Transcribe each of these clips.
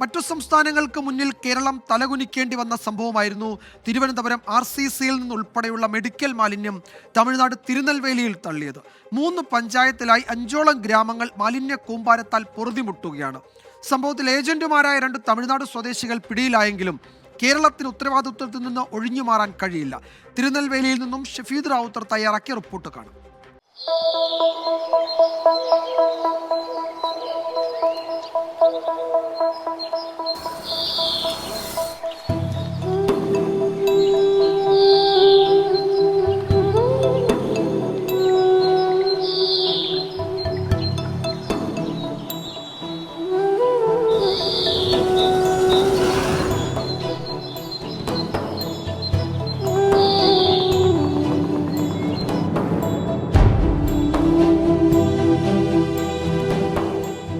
മറ്റു സംസ്ഥാനങ്ങൾക്ക് മുന്നിൽ കേരളം തലകുനിക്കേണ്ടി വന്ന സംഭവമായിരുന്നു തിരുവനന്തപുരം RCCയിൽ നിന്നുൾപ്പെടെയുള്ള മെഡിക്കൽ മാലിന്യം തമിഴ്നാട് തിരുനെൽവേലിയിൽ തള്ളിയത്. 3 പഞ്ചായത്തിലായി 5ഓളം ഗ്രാമങ്ങൾ മാലിന്യ കൂമ്പാരത്താൽ പൊറുതിമുട്ടുകയാണ്. സംഭവത്തിൽ ഏജന്റുമാരായ 2 തമിഴ്നാട് സ്വദേശികൾ പിടിയിലായെങ്കിലും കേരളത്തിന് ഉത്തരവാദിത്വത്തിൽ നിന്ന് ഒഴിഞ്ഞുമാറാൻ കഴിയില്ല. തിരുനെൽവേലിയിൽ നിന്നും ഷഫീദ് റാവുത്തർ തയ്യാറാക്കിയ റിപ്പോർട്ട് കാണാം.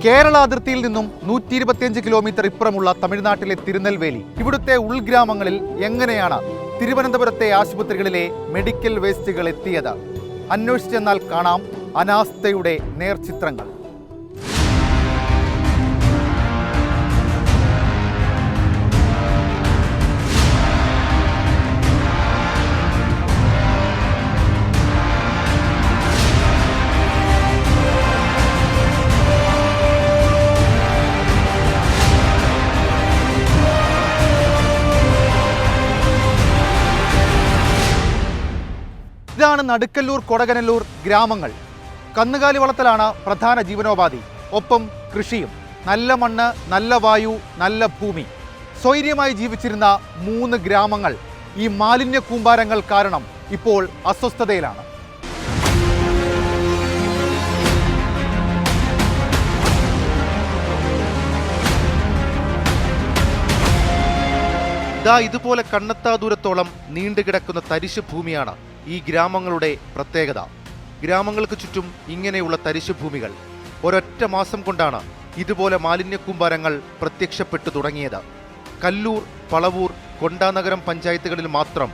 കേരള അതിർത്തിയിൽ നിന്നും 125 കിലോമീറ്റർ ഇപ്പുറമുള്ള തമിഴ്നാട്ടിലെ തിരുനെൽവേലി. ഇവിടുത്തെ ഉൾഗ്രാമങ്ങളിൽ എങ്ങനെയാണ് തിരുവനന്തപുരത്തെ ആശുപത്രികളിലെ മെഡിക്കൽ വേസ്റ്റുകൾ എത്തിയത്? അന്വേഷിച്ചെന്നാൽ കാണാം അനാസ്ഥയുടെ നേർചിത്രങ്ങൾ. ഇതാണ് നടുക്കല്ലൂർ കൊടകനല്ലൂർ ഗ്രാമങ്ങൾ. കന്നുകാലി വളർത്തലാണ് പ്രധാന ജീവനോപാധി. ഒപ്പം കൃഷിയും. നല്ല മണ്ണ്, നല്ല വായു, നല്ല ഭൂമി. സ്വൈര്യമായി ജീവിച്ചിരുന്ന 3 ഗ്രാമങ്ങൾ ഈ മാലിന്യ കൂമ്പാരങ്ങൾ കാരണം ഇപ്പോൾ അസ്വസ്ഥതയിലാണ്. ഇതുപോലെ കണ്ണെത്താ ദൂരത്തോളം നീണ്ടുകിടക്കുന്ന തരിശു ഭൂമിയാണ് ഈ ഗ്രാമങ്ങളുടെ പ്രത്യേകത. ഗ്രാമങ്ങൾക്ക് ചുറ്റും ഇങ്ങനെയുള്ള തരിശു ഭൂമികൾ. ഒരൊറ്റ മാസം കൊണ്ടാണ് ഇതുപോലെ മാലിന്യ കൂമ്പാരങ്ങൾ പ്രത്യക്ഷപ്പെട്ടു തുടങ്ങിയത്. കല്ലൂർ, പളവൂർ, കൊണ്ടാനഗരം പഞ്ചായത്തുകളിൽ മാത്രം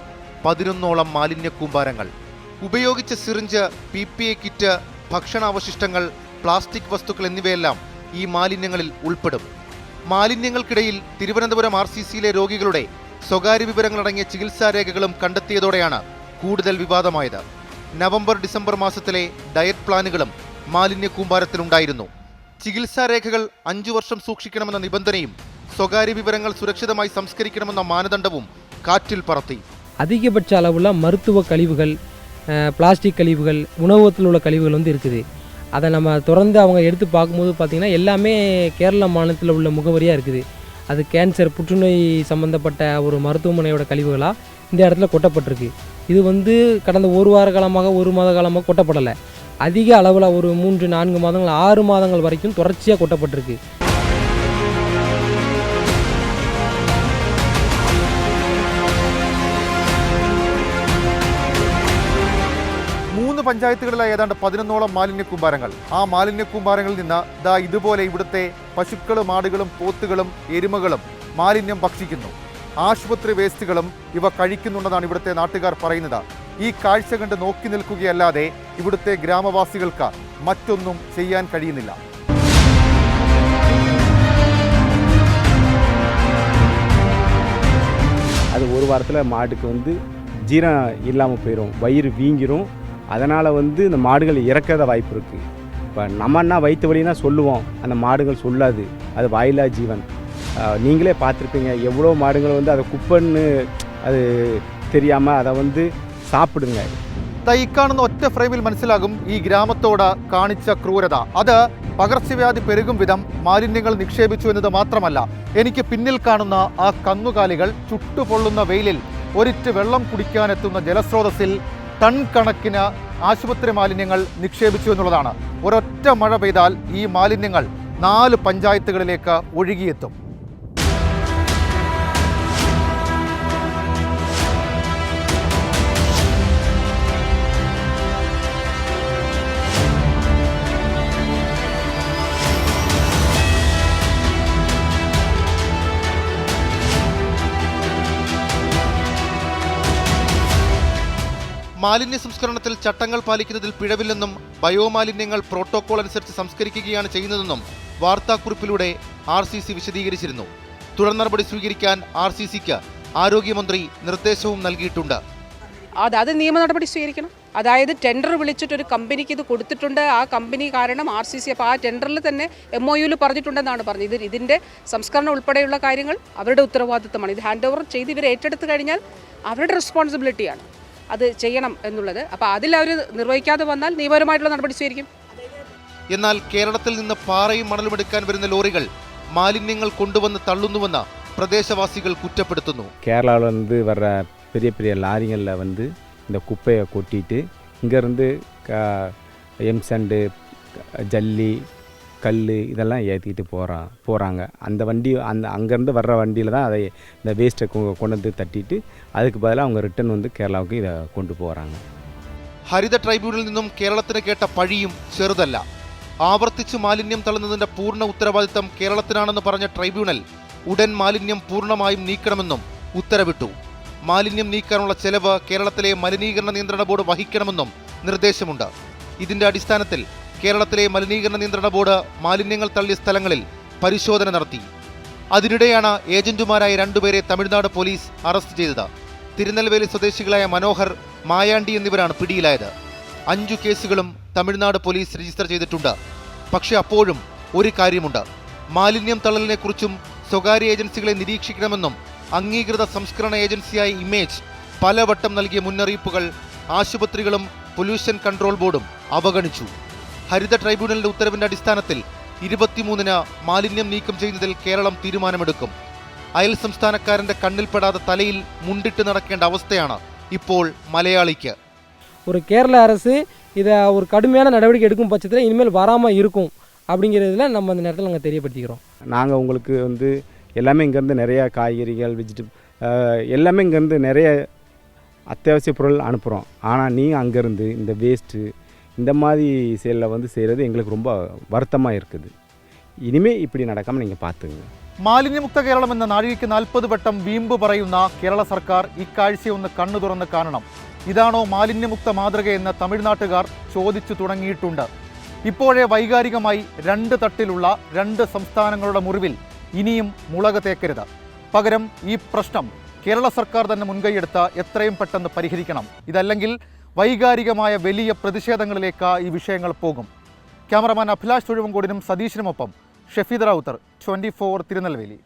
11ഓളം മാലിന്യ കൂമ്പാരങ്ങൾ. ഉപയോഗിച്ച സിറിഞ്ച്, PPE കിറ്റ്, ഭക്ഷണാവശിഷ്ടങ്ങൾ, പ്ലാസ്റ്റിക് വസ്തുക്കൾ എന്നിവയെല്ലാം ഈ മാലിന്യങ്ങളിൽ ഉൾപ്പെടും. മാലിന്യങ്ങൾക്കിടയിൽ തിരുവനന്തപുരം RCCയിലെ രോഗികളുടെ സ്വകാര്യ വിവരങ്ങളടങ്ങിയ ചികിത്സാരേഖകളും കണ്ടെത്തിയതോടെയാണ് കൂടുതൽ വിവാദമായത്. നവംബർ, ഡിസംബർ മാസത്തിലെ ഡയറ്റ് പ്ലാനുകളും മാലിന്യ കൂമ്പാരത്തിലുണ്ടായിരുന്നു. ചികിത്സാരേഖകൾ 5 വർഷം സൂക്ഷിക്കണമെന്ന നിബന്ധനയും സ്വകാര്യ വിവരങ്ങൾ സുരക്ഷിതമായി സംസ്കരിക്കണമെന്ന മാനദണ്ഡവും കാറ്റിൽ പറത്തി. அதிகபட்ச அளவில் மருத்துவ கழிவுகள், பிளாஸ்டிக் கழிவுகள், உணவகத்தில் உள்ள கழிவுகள் இருக்குது. அதை நம்ம தொடர்ந்து அவங்க எடுத்து பார்க்கும்போது பார்த்திங்கன்னா எல்லாமே கேரள மாநிலத்தில் உள்ள முகவரியாக இருக்குது. அது கேன்சர், புற்றுநோய் சம்மந்தப்பட்ட ஒரு மருத்துவமனையோட கழிவுகளாக இந்த இடத்துல கொட்டப்பட்டிருக்கு. இது கடந்த 1 வார காலமாக 1 மாத காலமாக கொட்டப்படலை. அதிக அளவில் ஒரு 3, 4 மாதங்கள், 6 மாதங்கள் வரைக்கும் தொடர்ச்சியாக கொட்டப்பட்டிருக்கு. പഞ്ചായത്തുകളിലായി ഏതാണ്ട് 11ഓളം മാലിന്യ കൂമ്പാരങ്ങൾ. ആ മാലിന്യ കൂമ്പാരങ്ങളിൽ നിന്ന് ഇതുപോലെ ഇവിടുത്തെ പശുക്കളും, ആടുകളും, പോത്തുകളും, എരുമകളും മാലിന്യം ഭക്ഷിക്കുന്നു. ആശുപത്രി വേസ്റ്റുകളും ഇവ കഴിക്കുന്നുണ്ടെന്നാണ് ഇവിടുത്തെ നാട്ടുകാർ പറയുന്നത്. ഈ കാഴ്ച കണ്ട് നോക്കി നിൽക്കുകയല്ലാതെ ഇവിടുത്തെ ഗ്രാമവാസികൾക്ക് മറ്റൊന്നും ചെയ്യാൻ കഴിയുന്നില്ല. அது ஒரு வாரத்தில் மாட்டுக்கு ஜீரணம் இல்லாமல் போயிடும், வயிறு வீங்கிரும். அதனால் இந்த மாடுகள் இறக்காத வாய்ப்பு இருக்குது. இப்போ நம்மன்னா வயிற்று வலினா சொல்லுவோம், அந்த மாடுகள் சொல்லாது. அது வாயில்லா ஜீவன். நீங்களே பார்த்துருப்பீங்க, எவ்வளோ மாடுகள் அதை குப்பைன்னு அது தெரியாமல் அதை சாப்பிடுங்க. ഇക്കാണുന്ന ഒറ്റ ഫ്രെയിമിൽ മനസ്സിലാകും ഈ ഗ്രാമത്തോട് കാണിച്ച ക്രൂരത. അത് പകർച്ചവ്യാധി പെരുകും വിധം മാലിന്യങ്ങൾ നിക്ഷേപിച്ചു എന്നത് മാത്രമല്ല, എനിക്ക് പിന്നിൽ കാണുന്ന ആ കന്നുകാലികൾ ചുട്ടുപൊള്ളുന്ന വെയിലിൽ ഒരിറ്റ് വെള്ളം കുടിക്കാനെത്തുന്ന ജലസ്രോതസ്സിൽ ടൺ കണക്കിന് ആശുപത്രി മാലിന്യങ്ങൾ നിക്ഷേപിച്ചു എന്നുള്ളതാണ്. ഒരൊറ്റ മഴ പെയ്താൽ ഈ മാലിന്യങ്ങൾ 4 പഞ്ചായത്തുകളിലേക്ക് ഒഴുകിയെത്തും. മാലിന്യ സംസ്കരണത്തിൽ ചട്ടങ്ങൾ പാലിക്കുന്നതിൽ പിഴവില്ലെന്നും ബയോമാലിന്യങ്ങൾ പ്രോട്ടോകോൾ അനുസരിച്ച് സംസ്കരിക്കുകയാണ് ചെയ്യുന്നതെന്നും വാർത്താക്കുറിപ്പിലൂടെ RCC വിശദീകരിച്ചിരുന്നു. തുടർ നടപടി സ്വീകരിക്കാൻ RCCക്ക് ആരോഗ്യമന്ത്രി നിർദ്ദേശവും നൽകിയിട്ടുണ്ട്. അത് നിയമ നടപടി സ്വീകരിക്കണം. അതായത് ടെൻഡർ വിളിച്ചിട്ടൊരു കമ്പനിക്ക് ഇത് കൊടുത്തിട്ടുണ്ട്, ആ കമ്പനി കാരണം RCC അപ്പോൾ ആ ടെൻഡറിൽ തന്നെ MOUയിൽ പറഞ്ഞിട്ടുണ്ടെന്നാണ് പറഞ്ഞത്. ഇതിൻ്റെ സംസ്കരണം ഉൾപ്പെടെയുള്ള കാര്യങ്ങൾ അവരുടെ ഉത്തരവാദിത്തമാണ്. ഇത് ഹാൻഡ് ഓവർ ചെയ്ത് ഇവർ ഏറ്റെടുത്ത് കഴിഞ്ഞാൽ അവരുടെ റെസ്പോൺസിബിലിറ്റിയാണ് അത് ചെയ്യണം എന്നുള്ളത്. അപ്പോൾ അതിൽ അവർ നിർവഹിക്കാതെ വന്നാൽ നിയമപരമായിട്ടുള്ള നടപടി സ്വീകരിക്കും. എന്നാൽ കേരളത്തിൽ നിന്ന് പാറയും മണലും എടുക്കാൻ വരുന്ന ലോറികൾ മാലിന്യങ്ങൾ കൊണ്ടുവന്ന് തള്ളുന്നുവെന്ന് പ്രദേശവാസികൾ കുറ്റപ്പെടുത്തുന്നു. கேரளாவில் வர்ற பெரிய பெரிய லாரிகளில் இந்த குப்பையை கொட்டிட்டு இங்கேருந்து எம்சண்டு ஜல்லி கல் இதெல்லாம் ஏற்றிக்கிட்டு போகிறாங்க. அந்த வண்டி அங்கேருந்து வர்ற வண்டியில் தான் அதை இந்த வேஸ்ட்டை கொண்டு வந்து தட்டிட்டு அதுக்கு பதிலாக அவங்க ரிட்டர்ன் கேரளாவுக்கு இதை கொண்டு போகிறாங்க. ഹരിത ട്രൈബ്യൂണലിൽ നിന്നും കേരളത്തിന് കേട്ട പഴിയും ചെറുതല്ല. ആവർത്തിച്ച് മാലിന്യം തള്ളുന്നതിന്റെ പൂർണ്ണ ഉത്തരവാദിത്തം കേരളത്തിനാണെന്ന് പറഞ്ഞ ട്രൈബ്യൂണൽ ഉടൻ മാലിന്യം പൂർണ്ണമായും നീക്കണമെന്നും ഉത്തരവിട്ടു. മാലിന്യം നീക്കാനുള്ള ചെലവ് കേരളത്തിലെ മലിനീകരണ നിയന്ത്രണ ബോർഡ് വഹിക്കണമെന്നും നിർദ്ദേശമുണ്ട്. ഇതിന്റെ അടിസ്ഥാനത്തിൽ കേരളത്തിലെ മലിനീകരണ നിയന്ത്രണ ബോർഡ് മാലിന്യങ്ങൾ തള്ളിയ സ്ഥലങ്ങളിൽ പരിശോധന നടത്തി. അതിനിടെയാണ് ഏജന്റുമാരായ 2 പേരെ തമിഴ്നാട് പോലീസ് അറസ്റ്റ് ചെയ്തത്. തിരുനെൽവേലി സ്വദേശികളായ മനോഹർ, മായാണ്ടി എന്നിവരാണ് പിടിയിലായത്. 5 കേസുകളും തമിഴ്നാട് പോലീസ് രജിസ്റ്റർ ചെയ്തിട്ടുണ്ട്. പക്ഷെ അപ്പോഴും ഒരു കാര്യമുണ്ട്. മാലിന്യം തള്ളലിനെക്കുറിച്ചും സ്വകാര്യ ഏജൻസികളെ നിരീക്ഷിക്കണമെന്നും അംഗീകൃത സംസ്കരണ ഏജൻസിയായ ഇമേജ് പലവട്ടം നൽകിയ മുന്നറിയിപ്പുകൾ ആശുപത്രികളും പൊല്യൂഷൻ കൺട്രോൾ ബോർഡും അവഗണിച്ചു. ഹരിത ട്രൈബ്യൂണലിന്റെ ഉത്തരവിന്റെ അടിസ്ഥാനത്തിൽ 23-ന് മാലിന്യം നീക്കം ചെയ്യുന്നതിൽ കേരളം തീരുമാനമെടുക്കും. അയൽ സംസ്ഥാനക്കാരന്റെ കണ്ണിൽപ്പെടാതെ തലയിൽ മുണ്ടിട്ട് നടക്കേണ്ട അവസ്ഥയാണ് ഇപ്പോൾ മലയാളിക്ക്. ஒரு கேரள அரசு இதை ஒரு கடுமையான நடவடிக்கை எடுக்கும் பட்சத்தில் இனிமேல் வராமல் இருக்கும் அப்படிங்கிறதுல நம்ம அந்த நேரத்தில் நாங்கள் தெரியப்படுத்திக்கிறோம். நாங்கள் உங்களுக்கு எல்லாமே இங்கேருந்து நிறையா காய்கறிகள் எல்லாமே இங்கேருந்து நிறைய அத்தியாவசிய பொருள் அனுப்புகிறோம். ஆனால் நீங்கள் அங்கேருந்து இந்த வேஸ்ட்டு இந்த மாதிரி செயலில் செய்கிறது எங்களுக்கு ரொம்ப வருத்தமாக இருக்குது. இனிமேல் இப்படி நடக்காமல் நீங்கள் பார்த்துங்க. മാലിന്യമുക്ത കേരളം എന്ന നാഴികയ്ക്ക് 40 വട്ടം വീമ്പ് പറയുന്ന കേരള സർക്കാർ ഇക്കാഴ്ചയൊന്ന് കണ്ണു തുറന്ന് കാണണം. ഇതാണോ മാലിന്യമുക്ത മാതൃകയെന്ന് തമിഴ്നാട്ടുകാർ ചോദിച്ചു തുടങ്ങിയിട്ടുണ്ട്. ഇപ്പോഴേ വൈകാരികമായി 2 തട്ടിലുള്ള 2 സംസ്ഥാനങ്ങളുടെ മുറിവിൽ ഇനിയും മുളക് തേക്കരുത്. പകരം ഈ പ്രശ്നം കേരള സർക്കാർ തന്നെ മുൻകൈയെടുത്ത് എത്രയും പെട്ടെന്ന് പരിഹരിക്കണം. ഇതല്ലെങ്കിൽ വൈകാരികമായ വലിയ പ്രതിഷേധങ്ങളിലേക്ക് ഈ വിഷയങ്ങൾ പോകും. ക്യാമറമാൻ അഭിലാഷ് തൊഴുവങ്കോടിനും സതീഷിനുമൊപ്പം ഷഫീദ് റാവുത്തർ, 24 തിരുനെൽവേലി.